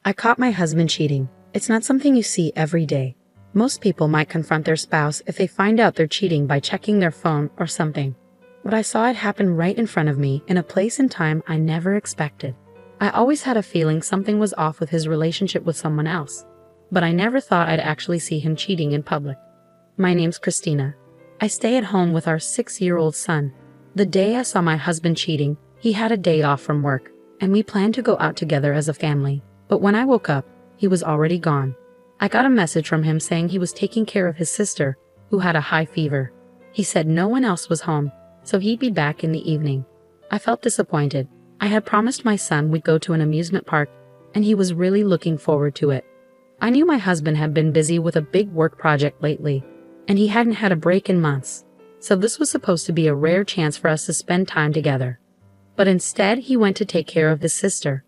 I caught my husband cheating. It's not something you see every day. Most people might confront their spouse if they find out they're cheating by checking their phone or something. But I saw it happen right in front of me in a place and time I never expected. I always had a feeling something was off with his relationship with someone else, but I never thought I'd actually see him cheating in public. My name's Christina. I stay at home with our 6-year-old son. The day I saw my husband cheating, he had a day off from work, and we planned to go out together as a family. But when I woke up, he was already gone. I got a message from him saying he was taking care of his sister, who had a high fever. He said no one else was home, so he'd be back in the evening. I felt disappointed. I had promised my son we'd go to an amusement park, and he was really looking forward to it. I knew my husband had been busy with a big work project lately, and he hadn't had a break in months, so this was supposed to be a rare chance for us to spend time together. But instead, he went to take care of his sister.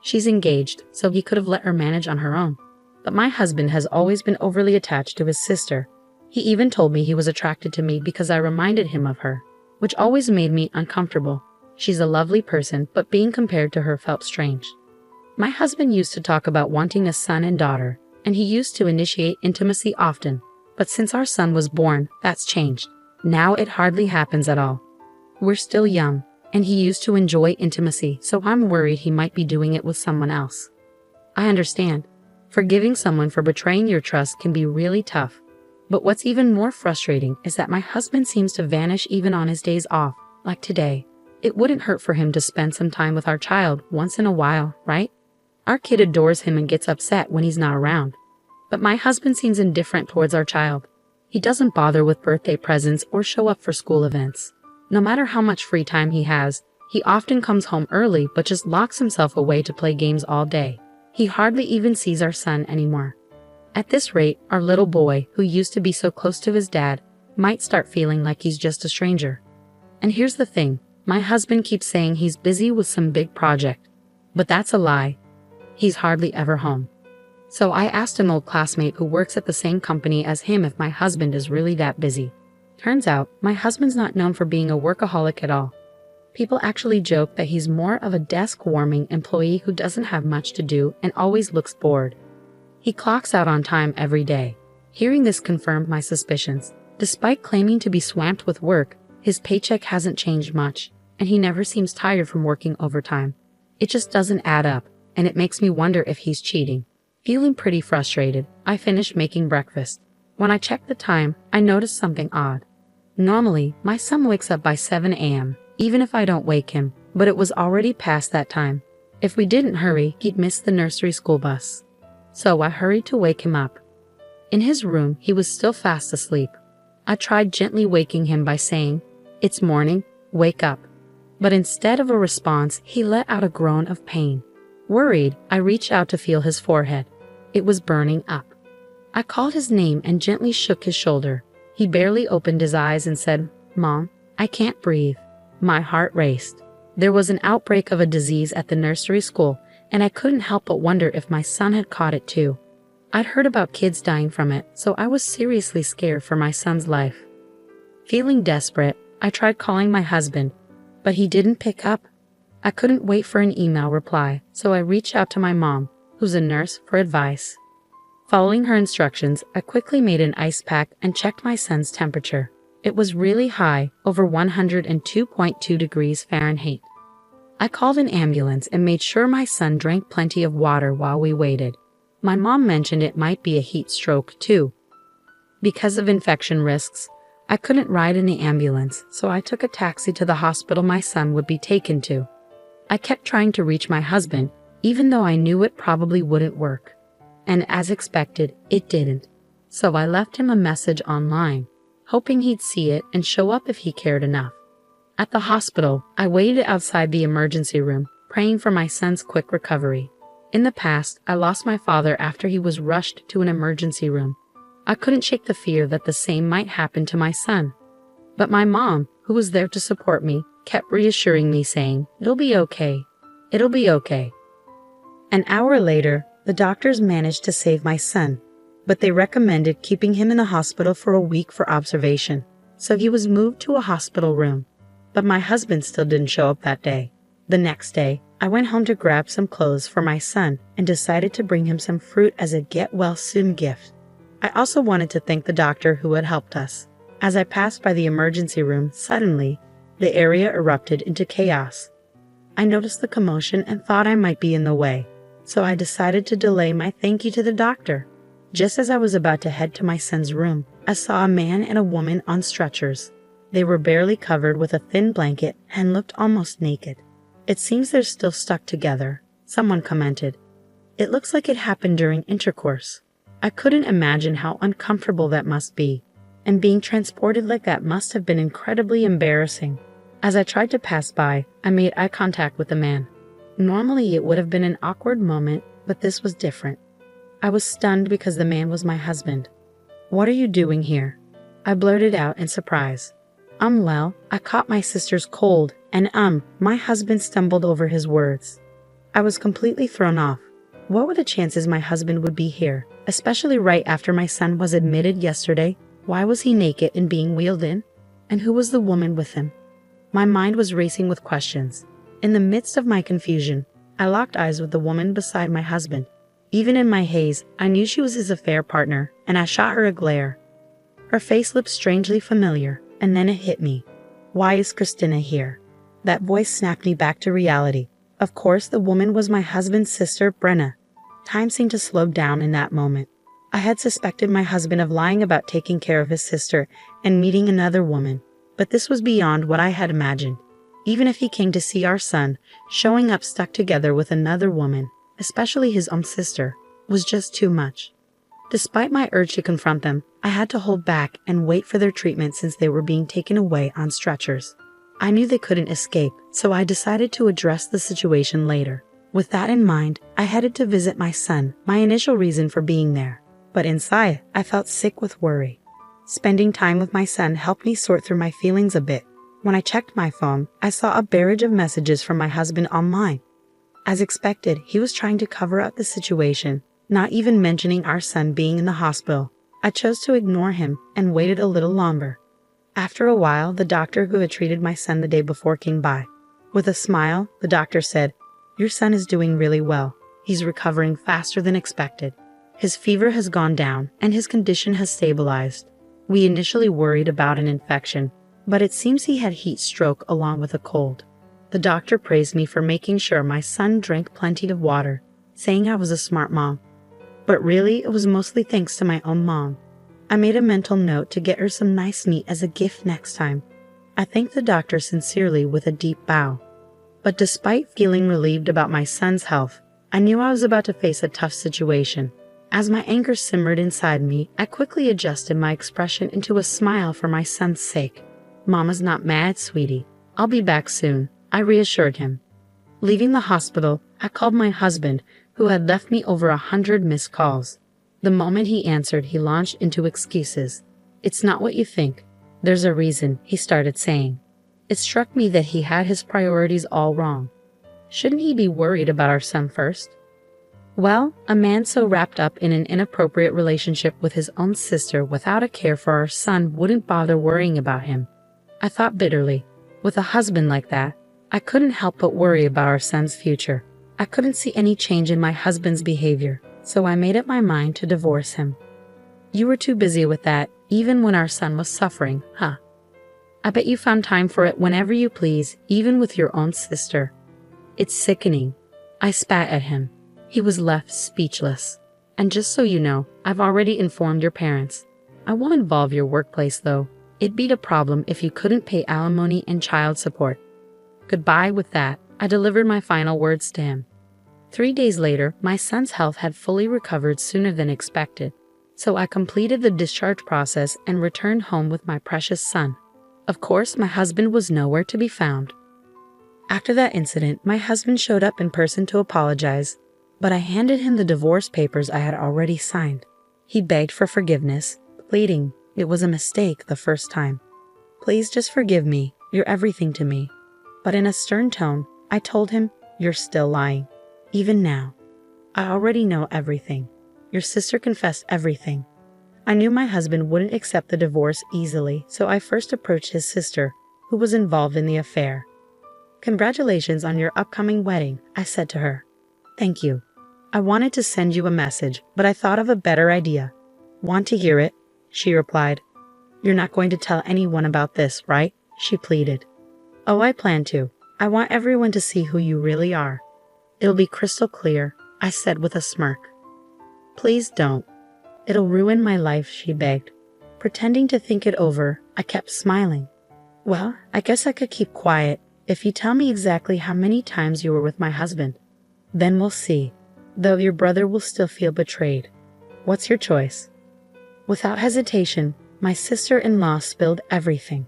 She's engaged, so he could have let her manage on her own. But my husband has always been overly attached to his sister. He even told me he was attracted to me because I reminded him of her, which always made me uncomfortable. She's a lovely person, but being compared to her felt strange. My husband used to talk about wanting a son and daughter, and he used to initiate intimacy often. But since our son was born, that's changed. Now it hardly happens at all. We're still young, and he used to enjoy intimacy, so I'm worried he might be doing it with someone else. I understand. Forgiving someone for betraying your trust can be really tough. But what's even more frustrating is that my husband seems to vanish even on his days off, like today. It wouldn't hurt for him to spend some time with our child once in a while, right? Our kid adores him and gets upset when he's not around. But my husband seems indifferent towards our child. He doesn't bother with birthday presents or show up for school events. No matter how much free time he has, he often comes home early but just locks himself away to play games all day. He hardly even sees our son anymore. At this rate, our little boy, who used to be so close to his dad, might start feeling like he's just a stranger. And here's the thing, my husband keeps saying he's busy with some big project. But that's a lie. He's hardly ever home. So I asked an old classmate who works at the same company as him if my husband is really that busy. Turns out, my husband's not known for being a workaholic at all. People actually joke that he's more of a desk-warming employee who doesn't have much to do and always looks bored. He clocks out on time every day. Hearing this confirmed my suspicions. Despite claiming to be swamped with work, his paycheck hasn't changed much, and he never seems tired from working overtime. It just doesn't add up, and it makes me wonder if he's cheating. Feeling pretty frustrated, I finished making breakfast. When I checked the time, I noticed something odd. Normally, my son wakes up by 7 a.m., even if I don't wake him, but it was already past that time. If we didn't hurry, he'd miss the nursery school bus. So I hurried to wake him up. In his room, he was still fast asleep. I tried gently waking him by saying, "It's morning, wake up." But instead of a response, he let out a groan of pain. Worried, I reached out to feel his forehead. It was burning up. I called his name and gently shook his shoulder. He barely opened his eyes and said, "Mom, I can't breathe." My heart raced. There was an outbreak of a disease at the nursery school, and I couldn't help but wonder if my son had caught it too. I'd heard about kids dying from it, so I was seriously scared for my son's life. Feeling desperate, I tried calling my husband, but he didn't pick up. I couldn't wait for an email reply, so I reached out to my mom, who's a nurse, for advice. Following her instructions, I quickly made an ice pack and checked my son's temperature. It was really high, over 102.2 degrees Fahrenheit. I called an ambulance and made sure my son drank plenty of water while we waited. My mom mentioned it might be a heat stroke too. Because of infection risks, I couldn't ride in the ambulance, so I took a taxi to the hospital my son would be taken to. I kept trying to reach my husband, even though I knew it probably wouldn't work. And as expected, it didn't. So I left him a message online, hoping he'd see it and show up if he cared enough. At the hospital, I waited outside the emergency room, praying for my son's quick recovery. In the past, I lost my father after he was rushed to an emergency room. I couldn't shake the fear that the same might happen to my son. But my mom, who was there to support me, kept reassuring me, saying, "It'll be okay. It'll be okay." An hour later, the doctors managed to save my son, but they recommended keeping him in the hospital for a week for observation, so he was moved to a hospital room. But my husband still didn't show up that day. The next day, I went home to grab some clothes for my son and decided to bring him some fruit as a get-well-soon gift. I also wanted to thank the doctor who had helped us. As I passed by the emergency room, suddenly, the area erupted into chaos. I noticed the commotion and thought I might be in the way, so I decided to delay my thank you to the doctor. Just as I was about to head to my son's room, I saw a man and a woman on stretchers. They were barely covered with a thin blanket and looked almost naked. "It seems they're still stuck together," someone commented. "It looks like it happened during intercourse." I couldn't imagine how uncomfortable that must be, and being transported like that must have been incredibly embarrassing. As I tried to pass by, I made eye contact with the man. Normally it would have been an awkward moment, but this was different. I was stunned because the man was my husband. "What are you doing here?" I blurted out in surprise. Well, I caught my sister's cold, and my husband stumbled over his words. I was completely thrown off. What were the chances my husband would be here, especially right after my son was admitted yesterday? Why was he naked and being wheeled in? And who was the woman with him? My mind was racing with questions. In the midst of my confusion, I locked eyes with the woman beside my husband. Even in my haze, I knew she was his affair partner, and I shot her a glare. Her face looked strangely familiar, and then it hit me. Why is Christina here? That voice snapped me back to reality. Of course, the woman was my husband's sister, Brenna. Time seemed to slow down in that moment. I had suspected my husband of lying about taking care of his sister and meeting another woman, but this was beyond what I had imagined. Even if he came to see our son, showing up stuck together with another woman, especially his own sister, was just too much. Despite my urge to confront them, I had to hold back and wait for their treatment since they were being taken away on stretchers. I knew they couldn't escape, so I decided to address the situation later. With that in mind, I headed to visit my son, my initial reason for being there. But inside, I felt sick with worry. Spending time with my son helped me sort through my feelings a bit. When I checked my phone, I saw a barrage of messages from my husband online. As expected, he was trying to cover up the situation, not even mentioning our son being in the hospital. I chose to ignore him and waited a little longer. After a while, the doctor who had treated my son the day before came by. With a smile, the doctor said, "Your son is doing really well. He's recovering faster than expected. His fever has gone down and his condition has stabilized. We initially worried about an infection, but it seems he had heat stroke along with a cold." The doctor praised me for making sure my son drank plenty of water, saying I was a smart mom. But really, it was mostly thanks to my own mom. I made a mental note to get her some nice meat as a gift next time. I thanked the doctor sincerely with a deep bow. But despite feeling relieved about my son's health, I knew I was about to face a tough situation. As my anger simmered inside me, I quickly adjusted my expression into a smile for my son's sake. "Mama's not mad, sweetie. I'll be back soon," I reassured him. Leaving the hospital, I called my husband, who had left me over 100 missed calls. The moment he answered, he launched into excuses. "It's not what you think. There's a reason," he started saying. It struck me that he had his priorities all wrong. Shouldn't he be worried about our son first? Well, a man so wrapped up in an inappropriate relationship with his own sister without a care for our son wouldn't bother worrying about him. I thought bitterly. With a husband like that, I couldn't help but worry about our son's future. I couldn't see any change in my husband's behavior, so I made up my mind to divorce him. "You were too busy with that, even when our son was suffering, huh? I bet you found time for it whenever you please, even with your own sister." It's sickening. I spat at him. He was left speechless. "And just so you know, I've already informed your parents. I won't involve your workplace, though. It'd be a problem if you couldn't pay alimony and child support." Goodbye. With that, I delivered my final words to him. 3 days later, my son's health had fully recovered sooner than expected, so I completed the discharge process and returned home with my precious son. Of course, my husband was nowhere to be found. After that incident, my husband showed up in person to apologize, but I handed him the divorce papers I had already signed. He begged for forgiveness, pleading it was a mistake the first time. "Please just forgive me, you're everything to me." But in a stern tone, I told him, "You're still lying. Even now. I already know everything. Your sister confessed everything." I knew my husband wouldn't accept the divorce easily, so I first approached his sister, who was involved in the affair. "Congratulations on your upcoming wedding," I said to her. "Thank you. I wanted to send you a message, but I thought of a better idea." "Want to hear it?" she replied. "You're not going to tell anyone about this, right?" she pleaded. "Oh, I plan to. I want everyone to see who you really are." "It'll be crystal clear," I said with a smirk. "Please don't. It'll ruin my life," she begged. Pretending to think it over, I kept smiling. "Well, I guess I could keep quiet if you tell me exactly how many times you were with my husband. Then we'll see, though your brother will still feel betrayed. What's your choice?" Without hesitation, my sister-in-law spilled everything.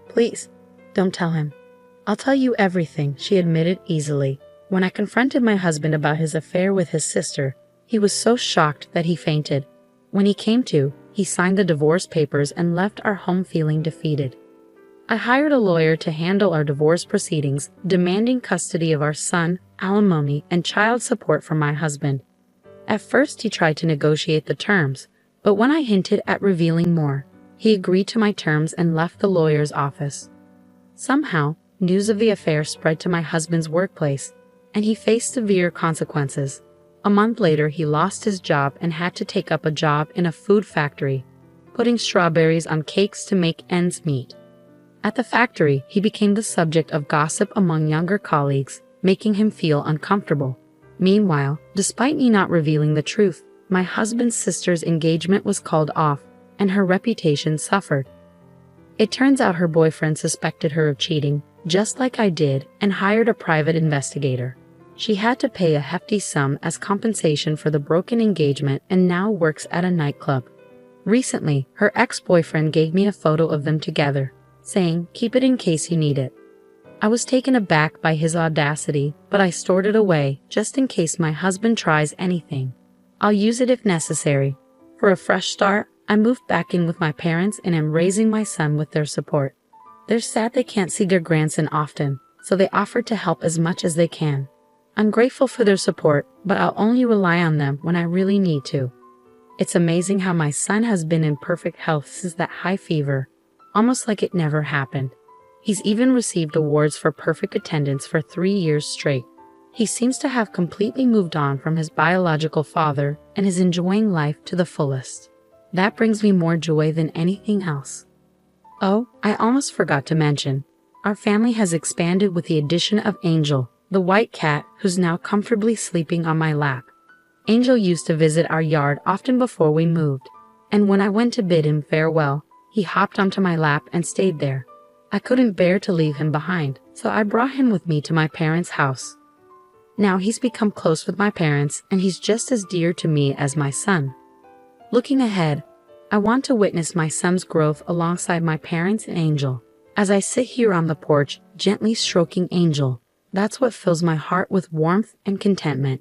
"Please, don't tell him." "I'll tell you everything," she admitted easily. When I confronted my husband about his affair with his sister, he was so shocked that he fainted. When he came to, he signed the divorce papers and left our home feeling defeated. I hired a lawyer to handle our divorce proceedings, demanding custody of our son, alimony, and child support from my husband. At first, he tried to negotiate the terms, but when I hinted at revealing more, he agreed to my terms and left the lawyer's office. Somehow, news of the affair spread to my husband's workplace, and he faced severe consequences. A month later, he lost his job and had to take up a job in a food factory, putting strawberries on cakes to make ends meet. At the factory, he became the subject of gossip among younger colleagues, making him feel uncomfortable. Meanwhile, despite me not revealing the truth, my husband's sister's engagement was called off, and her reputation suffered. It turns out her boyfriend suspected her of cheating, just like I did, and hired a private investigator. She had to pay a hefty sum as compensation for the broken engagement and now works at a nightclub. Recently, her ex-boyfriend gave me a photo of them together, saying, "Keep it in case you need it." I was taken aback by his audacity, but I stored it away, just in case my husband tries anything. I'll use it if necessary. For a fresh start, I moved back in with my parents and am raising my son with their support. They're sad they can't see their grandson often, so they offered to help as much as they can. I'm grateful for their support, but I'll only rely on them when I really need to. It's amazing how my son has been in perfect health since that high fever, almost like it never happened. He's even received awards for perfect attendance for 3 years straight. He seems to have completely moved on from his biological father and is enjoying life to the fullest. That brings me more joy than anything else. Oh, I almost forgot to mention, our family has expanded with the addition of Angel, the white cat who's now comfortably sleeping on my lap. Angel used to visit our yard often before we moved, and when I went to bid him farewell, he hopped onto my lap and stayed there. I couldn't bear to leave him behind, so I brought him with me to my parents' house. Now he's become close with my parents, and he's just as dear to me as my son. Looking ahead, I want to witness my son's growth alongside my parents and Angel. As I sit here on the porch, gently stroking Angel, that's what fills my heart with warmth and contentment.